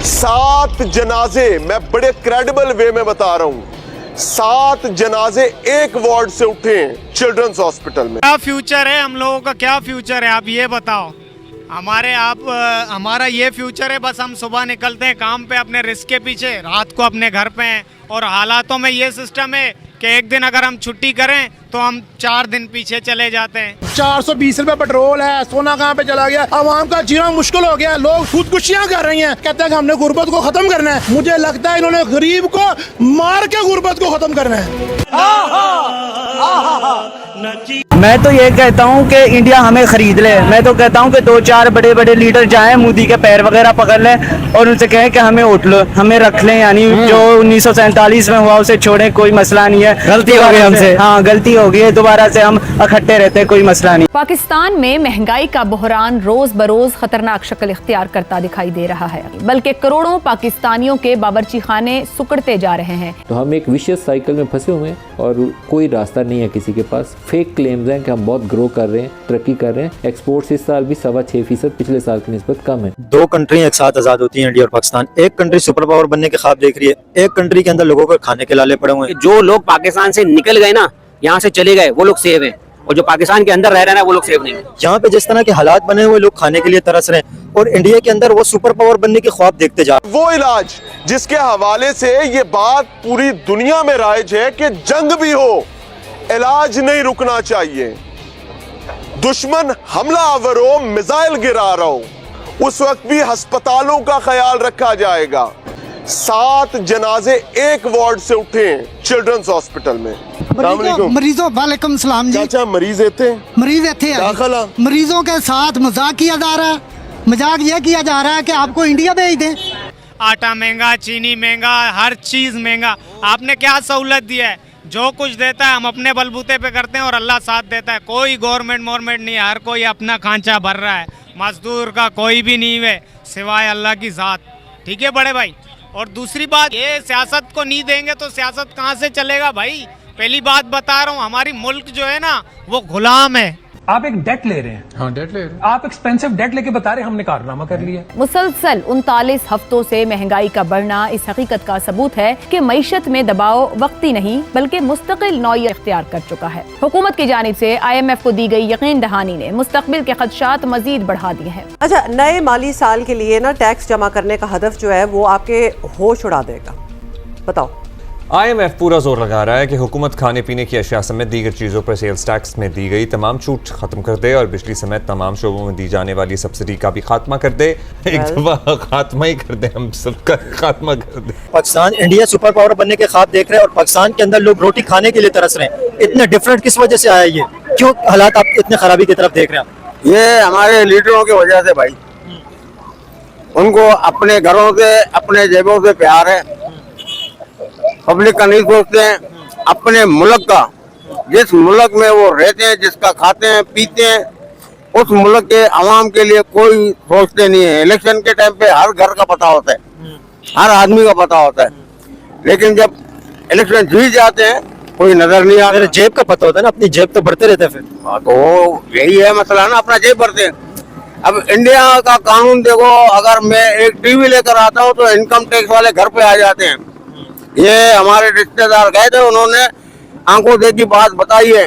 7 जनाजे, मैं बड़े क्रेडिबल वे में बता रहा हूं, 7 जनाजे एक वार्ड से उठे हैं चिल्ड्रंस हॉस्पिटल में। क्या फ्यूचर है हम लोगों का, क्या फ्यूचर है आप ये बताओ। हमारा ये फ्यूचर है, बस हम सुबह निकलते हैं काम पे अपने रिस्क के पीछे, रात को अपने घर पे हैं। और हालातों में ये सिस्टम है कि एक दिन अगर हम छुट्टी करें तो हम 4 दिन पीछे चले जाते हैं। 420 रुपए पेट्रोल है, सोना कहाँ पे चला गया, आवाम का जीना मुश्किल हो गया, लोग खुदकुशियां कर रही हैं, कहते हैं कि हमने गुर्बत को खत्म करना है। मुझे लगता है इन्होंने गरीब को मार के गुर्बत को खत्म करना है। मैं तो ये कहता हूँ कि इंडिया हमें खरीद ले। मैं तो कहता हूँ कि 2-4 बड़े बड़े लीडर जाएं, मोदी के पैर वगैरह पकड़ लें और उनसे कहें कि हमें उठ लो, हमें रख लें। यानी जो 1947 में हुआ उसे छोड़ें, कोई मसला नहीं है। गलती हो गई हमसे, हाँ गलती हो गई है, दोबारा से हम इकट्ठे रहते हैं, कोई मसला नहीं। पाकिस्तान में महंगाई का बहरान रोज बरोज खतरनाक शक्ल इख्तियार करता दिखाई दे रहा है, बल्कि करोड़ों पाकिस्तानियों के बावर्ची खाने सुकड़ते जा रहे हैं। तो हम एक विशियस साइकिल में फंसे हुए हैं और कोई रास्ता नहीं है किसी के पास। फेक क्लेम्स हैं कि हम बहुत ग्रो कर रहे हैं, तरक्की कर रहे हैं। एक्सपोर्ट्स इस साल भी 6.25% पिछले साल की निस्बत कम है। 2 कंट्री एक साथ आजाद होती हैं, इंडिया और पाकिस्तान। एक कंट्री सुपर पावर बनने के ख्वाब देख रही है, एक कंट्री के अंदर लोगों को खाने के लाले पड़े हुए हैं। जो लोग पाकिस्तान से निकल गए ना, यहाँ से चले गए, वो लोग सेव हैं, और जो पाकिस्तान के अंदर रह रहे हैं वो लोग सेव नहीं है। यहाँ पे जिस तरह के हालात बने हुए, लोग खाने के लिए तरस रहे हैं और इंडिया के अंदर वो सुपर पावर बनने के ख्वाब देखते जा रहे हैं। वो इलाज जिसके हवाले से ये बात पूरी दुनिया में राइज है कि जंग भी हो, इलाज नहीं रुकना चाहिए। दुश्मन हमला आवर हो, मिसाइल गिरा रहा हो, उस वक्त भी अस्पतालों का ख्याल रखा जाएगा। 7 जनाजे एक वार्ड से उठे हैं चिल्ड्रंस हॉस्पिटल में। मरीजों वालेकुम सलाम जी। चाचा मरीज थे, मरीज थे, मरीजों के साथ मजाक किया जा रहा है। मजाक यह किया जा रहा है कि आपको इंडिया भेज दें। आटा महंगा, चीनी महंगा, हर चीज महंगा। आपने क्या सहूलत दिया है? जो कुछ देता है हम अपने बलबूते पे करते हैं और अल्लाह साथ देता है। कोई गवर्नमेंट नहीं है, हर कोई अपना खांचा भर रहा है। मजदूर का कोई भी नहीं है सिवाय अल्लाह की जात। ठीक है बड़े भाई। और दूसरी बात, ये सियासत को नहीं देंगे तो सियासत कहाँ से चलेगा भाई? पहली बात बता रहा हूँ, हमारी मुल्क जो है ना वो गुलाम है। आप एक डेट ले रहे हैं। हाँ, डेट ले रहे हैं। आप एक्सपेंसिव डेट लेके बता रहे हैं हमने कारनामा कर लिया। मुसलसल 39 हफ्तों से महंगाई का बढ़ना इस हकीकत का सबूत है कि मईशत में दबाव वक्ती नहीं बल्कि मुस्तकिल नौयत इख्तियार कर चुका है। हुकूमत की जानिब से IMF को दी गई यकीन दहानी ने मुस्तकबिल के खदशात मजीद बढ़ा दिए हैं। अच्छा, नए माली साल के लिए ना टैक्स जमा करने का हदफ जो है वो आपके होश उड़ा देगा। बताओ। IMF पूरा जोर लगा रहा है कि हुकूमत खाने पीने की अशिया समेत दीगर चीज़ों पर सेल्स टैक्स में दी गई तमाम छूट खत्म कर दे और बिजली समेत तमाम शोबों में दी जाने वाली सब्सिडी का भी खात्मा कर दे। एक दफा खात्मा ही कर दे, हम सबका खात्मा कर दे। पाकिस्तान इंडिया सुपर पावर बनने के ख्वाब देख रहे हैं और पाकिस्तान के अंदर लोग रोटी खाने के लिए तरस रहे हैं। इतना डिफरेंट किस वजह से आया ये? क्यों हालात आप इतने खराबी की तरफ देख रहे हैं? ये हमारे लीडरों की वजह से भाई। उनको अपने घरों से, अपने जेबों से प्यार है, पब्लिक का नहीं सोचते हैं, अपने मुल्क का। जिस मुल्क में वो रहते हैं, जिसका खाते हैं पीते हैं, उस मुल्क के अवाम के लिए कोई सोचते नहीं है। इलेक्शन के टाइम पे हर घर का पता होता है, हर आदमी का पता होता है, लेकिन जब इलेक्शन जीत जाते हैं कोई नजर नहीं आता। जेब का पता होता है ना, अपनी जेब तो भरते रहते हैं फिर। तो यही है मसला ना, अपना जेब भरते हैं। अब इंडिया का कानून देखो, अगर मैं एक टीवी लेकर आता हूँ तो इनकम टैक्स वाले घर पे आ जाते हैं। ये हमारे रिश्तेदार गए थे, उन्होंने आंखों देखी बात बताई है।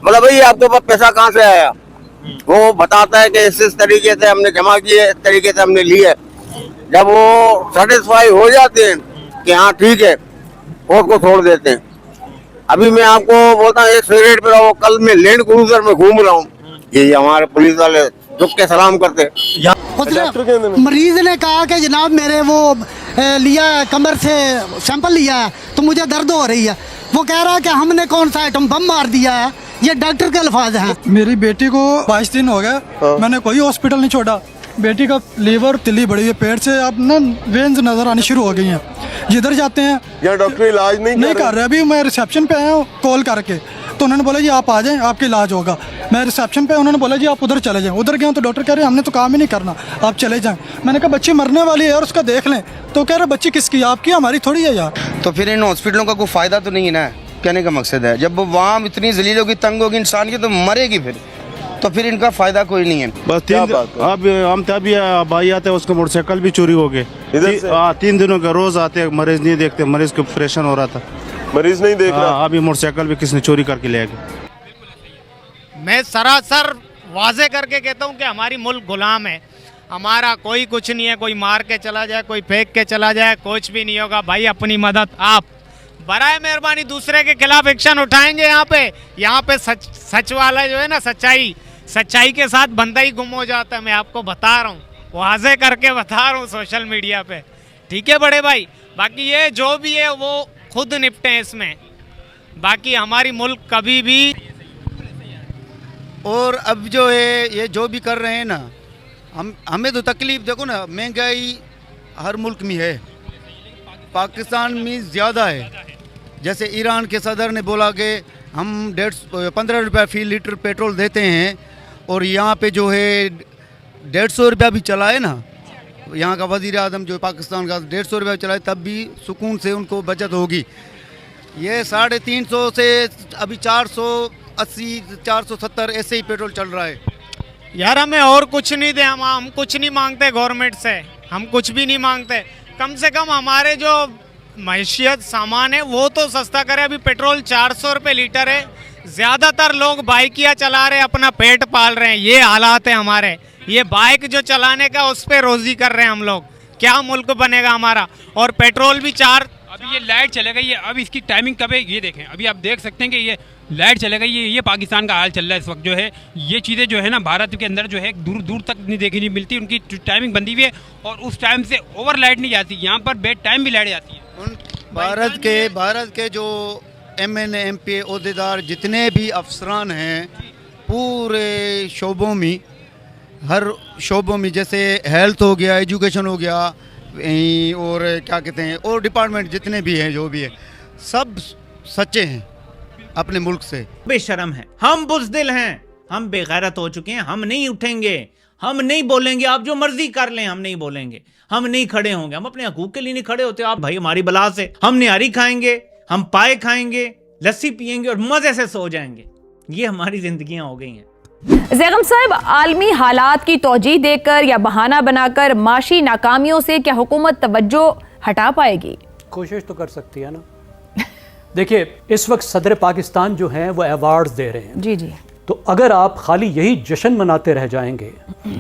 बोला भाई आपके पास पैसा कहाँ से आया? वो बताता है कि इस तरीके से हमने जमा किए, इस तरीके से हमने लिए। जब वो सेटिस्फाई हो जाते हैं कि हाँ ठीक है, उसको छोड़ देते हैं। अभी मैं आपको बोलता हूँ, एक सिगरेट पे रहो, कल मैं लैंड क्रूजर में घूम रहा हूँ, ये हमारे पुलिस वाले झुक के सलाम करते। मरीज ने कहा कि जनाब मेरे वो लिया कमर से सैंपल लिया है तो मुझे दर्द हो रही है। वो कह रहा है कि हमने कौन सा आइटम बम मार दिया है। ये डॉक्टर के अल्फाज हैं। मेरी बेटी को 22 दिन हो गए, मैंने कोई हॉस्पिटल नहीं छोड़ा। बेटी का लीवर तिल्ली बढ़ी है, पेट से अब ना वेन्स नजर आनी शुरू हो गई हैं। जिधर जाते हैं यहाँ डॉक्टर इलाज नहीं कर रहे। अभी मैं रिसेप्शन पे आया हूँ कॉल करके, तो उन्होंने बोला जी आप आ जाएं, आपका इलाज होगा। मैं रिसेप्शन पे, उन्होंने बोला जी आप उधर चले जाएं। उधर गया तो डॉक्टर कह रहे हमने तो काम ही नहीं करना, आप चले जाएं। मैंने कहा बच्ची मरने वाली है और उसका देख लें। तो कह रहे बच्ची किसकी, आपकी, हमारी थोड़ी है यार। तो फिर इन हॉस्पिटलों का कोई फ़ायदा तो नहीं है ना, कहने का मकसद है। जब वो वहाँ इतनी जलील होगी, तंग होगी इंसान की, तो मरेगी फिर। तो फिर इनका फायदा कोई नहीं है। बस अब हम तभी भाई आते हैं, उसका मोटरसाइकिल भी चोरी हो गए। इधर से? 3 दिनों का रोज आते हैं, मरीज नहीं देखते, मरीज को ऑपरेशन हो रहा था, मरीज नहीं देख रहा। अभी मोटरसाइकिल भी किसने चोरी करके ले गए। मैं सरासर वाजे करके कहता हूँ कि हमारी मुल्क गुलाम है, हमारा कोई कुछ नहीं है। कोई मार के चला जाए, कोई फेंक के चला जाए, कुछ भी नहीं होगा। भाई अपनी मदद आप बराए मेहरबानी दूसरे के खिलाफ एक्शन उठाएंगे। यहाँ पे सच वाला जो है ना, सच्चाई के साथ बंदा ही गुम हो जाता है। मैं आपको बता रहा हूँ, वाजे करके बता रहा हूँ सोशल मीडिया पे, ठीक है बड़े भाई। बाकी ये जो भी है वो खुद निपटे इसमें, बाकी हमारी मुल्क कभी भी। और अब जो है ये जो भी कर रहे हैं ना, हमें तो तकलीफ देखो ना, महंगाई हर मुल्क में है, पाकिस्तान में ज़्यादा है। जैसे ईरान के सदर ने बोला कि हम 15 रुपये फी लीटर पेट्रोल देते हैं, और यहाँ पे जो है 150 रुपया भी चलाए ना, यहाँ का वज़ीर आज़म जो पाकिस्तान का 150 रुपया चलाए, तब भी सुकून से उनको बचत होगी। ये 350 से अभी 480 470 ऐसे ही पेट्रोल चल रहा है। यार हमें और कुछ नहीं दे, हम कुछ नहीं मांगते गवर्नमेंट से, हम कुछ भी नहीं मांगते। कम से कम हमारे जो मैशियत सामान है वो तो सस्ता करे। अभी पेट्रोल 400 रुपये लीटर है, ज़्यादातर लोग बाइकियाँ चला रहे, अपना पेट पाल रहे हैं। ये हालात है हमारे, ये बाइक जो चलाने का उस पर रोज़ी कर रहे हैं हम लोग। क्या मुल्क बनेगा हमारा? और पेट्रोल भी अभी ये लाइट चले गई है, अब इसकी टाइमिंग कब है ये देखें। अभी आप देख सकते हैं कि ये लाइट चले गई है, ये पाकिस्तान का हाल चल रहा है इस वक्त। जो है ये चीज़ें जो है ना भारत के अंदर जो है दूर दूर तक नहीं देखी नहीं मिलती। उनकी टाइमिंग बंदी हुई है और उस टाइम से ओवर लाइट नहीं जाती, यहाँ पर बेड टाइम भी लाइट जाती है। भारत के जो MNA MP ओहदेदार जितने भी अफसरान हैं पूरे शोबों में, हर शोबों में, जैसे हेल्थ हो गया, एजुकेशन हो गया, और क्या कहते हैं, और डिपार्टमेंट जितने भी हैं, जो भी है, सब सच्चे हैं अपने मुल्क से। बेशरम है, हम बुज़दिल हैं, हम बेगैरत हो चुके हैं। हम नहीं उठेंगे, हम नहीं बोलेंगे, आप जो मर्जी कर लें, हम नहीं बोलेंगे, हम नहीं खड़े होंगे। हम अपने हकूक के लिए नहीं खड़े होते। आप भाई हमारी बला से, हम निहारी खाएंगे, हम पाए खाएंगे, लस्सी पियेंगे और मजे से सो जाएंगे। ये हमारी जिंदगियां हो गई हैं। ज़ैगम साहब, आलमी हालात की तौजीह देकर या बहाना बनाकर माशी नाकामियों से क्या हुकूमत तवज्जो हटा पाएगी? कोशिश तो कर सकती है ना। देखिए, इस वक्त सदर पाकिस्तान जो हैं वो अवार्ड्स दे रहे हैं। जी जी। तो अगर आप खाली यही जश्न मनाते रह जाएंगे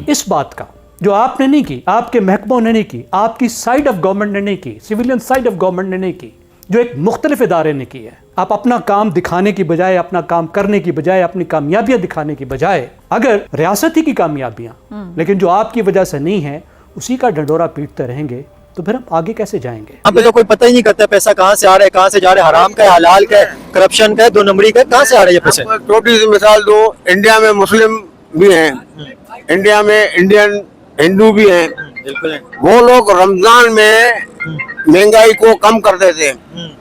इस बात का, जो आपने नहीं की, आपके महकमों ने नहीं की, आपकी साइड ऑफ गवर्नमेंट ने नहीं की, सिविलियन साइड ऑफ गवर्नमेंट ने नहीं की, जो एक मुख्तलिफ इदारे ने की है, आप अपना काम दिखाने की बजाय, अपना काम करने की बजाय, अपनी कामयाबियां दिखाने की बजाय, अगर रियासती की कामयाबियां लेकिन जो आपकी वजह से नहीं है, उसी का डंडोरा पीटते रहेंगे, तो फिर हम आगे कैसे जाएंगे? हमें तो कोई पता ही नहीं करता पैसा कहाँ से आ रहा है, कहाँ से जा रहा है, हराम का है, हलाल का है, करप्शन का है, 2 नंबरी का है, कहाँ से आ रहा है ये पैसे? छोटी सी मिसाल दो, इंडिया में मुस्लिम भी हैं, इंडिया में इंडियन हिंदू भी हैं, वो लोग रमजान में महंगाई को कम कर देते हैं,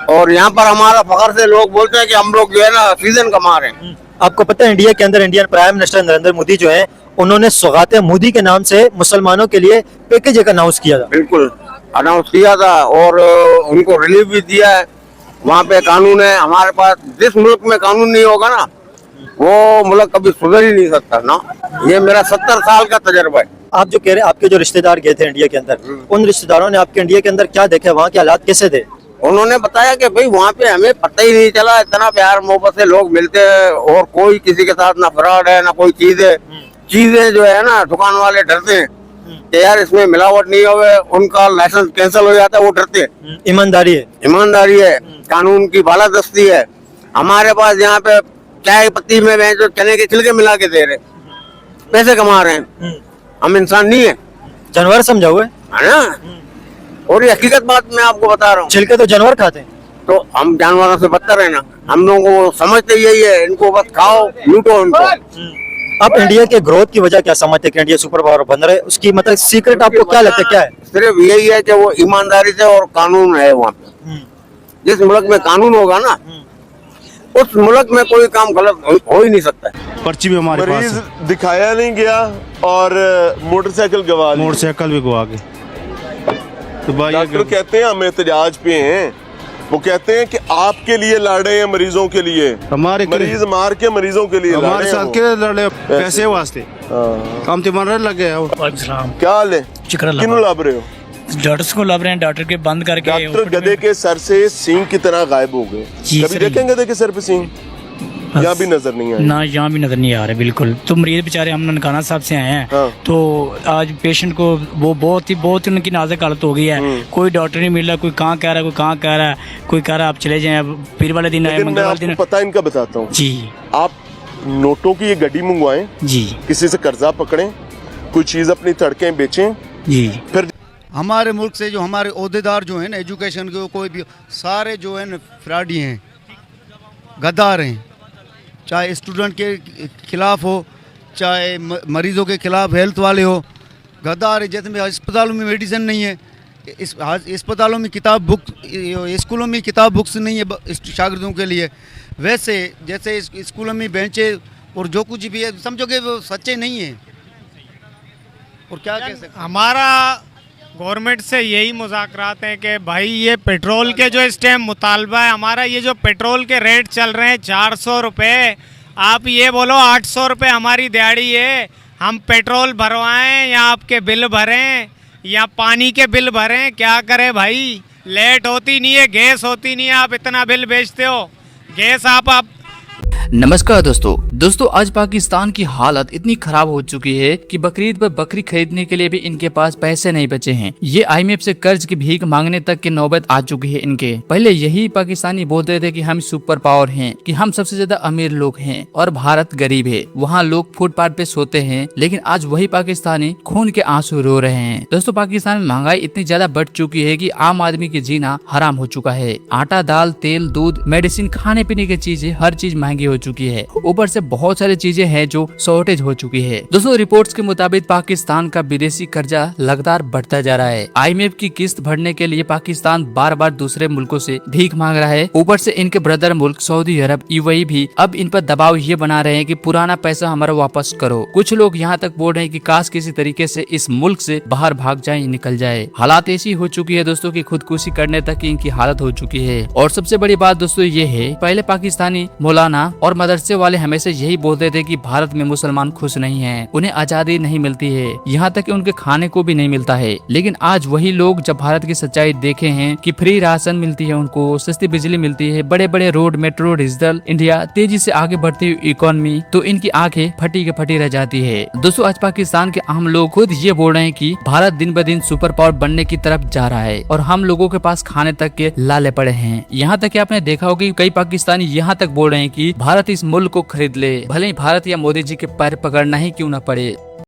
और यहाँ पर हमारा फखर से लोग बोलते हैं कि हम लोग जो है ना सीजन कमा रहे हैं। आपको पता है इंडिया के अंदर Indian prime minister Narendra Modi जो है, उन्होंने सौगाते मोदी के नाम से मुसलमानों के लिए पैकेज एक अनाउंस किया था। बिल्कुल अनाउंस किया था, और उनको रिलीफ भी दिया है। वहाँ पे कानून है, हमारे पास जिस मुल्क में कानून नहीं होगा ना, वो मुल्क कभी सुधर ही नहीं सकता ना। ये मेरा 70 साल का तजर्बा है। आप जो कह रहे हैं, आपके जो रिश्तेदार गए थे इंडिया के अंदर, उन रिश्तेदारों ने आपके इंडिया के अंदर क्या देखा, वहाँ के हालात कैसे थे? उन्होंने बताया कि भाई वहाँ पे हमें पता ही नहीं चला, इतना प्यार मोहब्बत से लोग मिलते हैं, और कोई किसी के साथ ना फ्रॉड है ना कोई चीजें जो है ना, दुकान वाले डरते हैं कि यार इसमें मिलावट नहीं होवे, उनका लाइसेंस कैंसिल हो जाता है, वो डरते हैं। ईमानदारी है, कानून की बालादस्ती है। हमारे पास यहाँ पे चाय पत्ती में जो चने के छिलके मिला के दे रहे, पैसे कमा रहे हैं। हम इंसान नहीं है, जानवर समझा हुआ है ना। और ये हकीकत बात मैं आपको बता रहा हूँ, छिलके तो जानवर खाते हैं, तो हम जानवरों से बदतर है ना। हम लोगों को समझते यही है, इनको बस खाओ लूटो इनको। आप इंडिया के ग्रोथ की वजह क्या समझते हैं कि इंडिया सुपर पावर बन रहा है? उसकी मतलब सीक्रेट आपको क्या लगता है, क्या है? सिर्फ यही है कि वो ईमानदारी से और कानून है वहाँ पे। जिस मुल्क में कानून होगा ना, उस मुल्क में कोई काम गलत हो ही नहीं सकता। पर्ची भी हमारे पास मरीज दिखाया नहीं गया और मोटरसाइकिल गवा भी गवा गए। तो भाई डॉक्टर कहते हैं हम एहतजाज पे हैं, वो कहते हैं कि आपके लिए लड़ रहे हैं, मरीजों के लिए। हमारे मरीज मार के मरीजों के लिए हमारे साथ के लड़े पैसे वास्ते हम तो मरने लग गए। क्या हाल है? किन्हों लब रहे हो? डॉक्टर्स को लब रहे हैं, डॉक्टर के बंद करके। डॉक्टर गधे के सर से सींग की तरह गायब हो गए। कभी देखें गधे के सर पे सींग? यहाँ भी नजर नहीं आया ना, यहाँ भी नजर नहीं आ रहा बिल्कुल। तो मरीज बेचारे हम ननकाना साहब से आए हैं। तो आज पेशेंट को वो बहुत ही उनकी नाजुक हालत हो गई है। कोई डॉक्टर नहीं मिल रहा, कोई कहाँ कह रहा है, कोई कहाँ कह रहा है, कोई कह रहा है आप चले जाएं, अब पीर वाले दिन आए, मंगल वाले दिन। पता इनका बताता हूँ जी। आप नोटों की ये गड्डी मंगवाएं जी, किसी से कर्जा पकड़ें, कोई चीज अपनी तड़कें बेचें जी। फिर हमारे मुल्क से जो हमारे ओहदेदार जो हैं ना, एजुकेशन के कोई भी सारे जो है ना फ्रॉडी हैं, गद्दार हैं। चाहे स्टूडेंट के खिलाफ हो, चाहे मरीजों के खिलाफ हेल्थ वाले हो, गद्दार है। जैसे अस्पतालों में मेडिसिन नहीं है, अस्पतालों में किताब बुक, स्कूलों में किताब बुक्स नहीं है शागिर्दों के लिए, वैसे जैसे स्कूलों में बेंचे और जो कुछ भी है समझोगे वो सच्चे नहीं है। और क्या कह सकते? हमारा गवर्नमेंट से यही मुज़ाकरात हैं कि भाई ये पेट्रोल के जो इस टाइम मुतालबा है हमारा, ये जो पेट्रोल के रेट चल रहे हैं 400 रुपये, आप ये बोलो 800 रुपये हमारी दिहाड़ी है, हम पेट्रोल भरवाएं या आपके बिल भरें या पानी के बिल भरें, क्या करें भाई? लेट होती नहीं है, गैस होती नहीं है, आप इतना बिल बेचते हो गैस आप नमस्कार दोस्तों आज पाकिस्तान की हालत इतनी खराब हो चुकी है कि बकरीद पर बकरी खरीदने के लिए भी इनके पास पैसे नहीं बचे हैं। ये IMF से कर्ज की भीख मांगने तक की नौबत आ चुकी है इनके। पहले यही पाकिस्तानी बोलते थे कि हम सुपर पावर हैं, कि हम सबसे ज्यादा अमीर लोग हैं और भारत गरीब है, वहाँ लोग फुटपाथ पे सोते हैं। लेकिन आज वही पाकिस्तानी खून के आंसू रो रहे हैं। दोस्तों पाकिस्तान में महंगाई इतनी ज्यादा बढ़ चुकी है कि आम आदमी की जीना हराम हो चुका है। आटा, दाल, तेल, दूध, मेडिसिन, खाने पीने की चीजें, हर चीज महंगी हो चुकी है। ऊपर से बहुत सारी चीजें हैं जो शॉर्टेज हो चुकी है। दोस्तों रिपोर्ट्स के मुताबिक पाकिस्तान का विदेशी कर्जा लगातार बढ़ता जा रहा है। IMF की किस्त भरने के लिए पाकिस्तान बार बार दूसरे मुल्कों से भीख मांग रहा है। ऊपर से इनके ब्रदर मुल्क सऊदी अरब, UAE भी अब इन पर दबाव ये बना रहे हैं कि पुराना पैसा हमारा वापस करो। कुछ लोग यहाँ तक बोल रहे हैं कि काश किसी तरीके से इस मुल्क से बाहर भाग जाए, निकल जाए। हालात ऐसी हो चुकी है दोस्तों की खुदकुशी करने तक की इनकी हालत हो चुकी है। और सबसे बड़ी बात दोस्तों ये है, पहले पाकिस्तानी मौलाना और मदरसे वाले हमेशा यही बोलते थे कि भारत में मुसलमान खुश नहीं हैं, उन्हें आजादी नहीं मिलती है, यहाँ तक कि उनके खाने को भी नहीं मिलता है। लेकिन आज वही लोग जब भारत की सच्चाई देखे हैं कि फ्री राशन मिलती है, उनको सस्ती बिजली मिलती है, बड़े बड़े रोड, मेट्रो, डिजिटल इंडिया, तेजी से आगे बढ़ती हुई इकोनॉमी, तो इनकी आंखें फटी के फटी रह जाती है। दोस्तों आज पाकिस्तान के आम लोग खुद ये बोल रहे हैं कि भारत दिन ब दिन सुपर पावर बनने की तरफ जा रहा है और हम लोगों के पास खाने तक के लाले पड़े हैं। यहाँ तक कि आपने देखा होगा कि कई पाकिस्तानी यहाँ तक बोल रहे हैं कि भारत इस मुल्क को खरीद ले, भले ही भारत या मोदी जी के पैर पकड़ना ही क्यों न पड़े।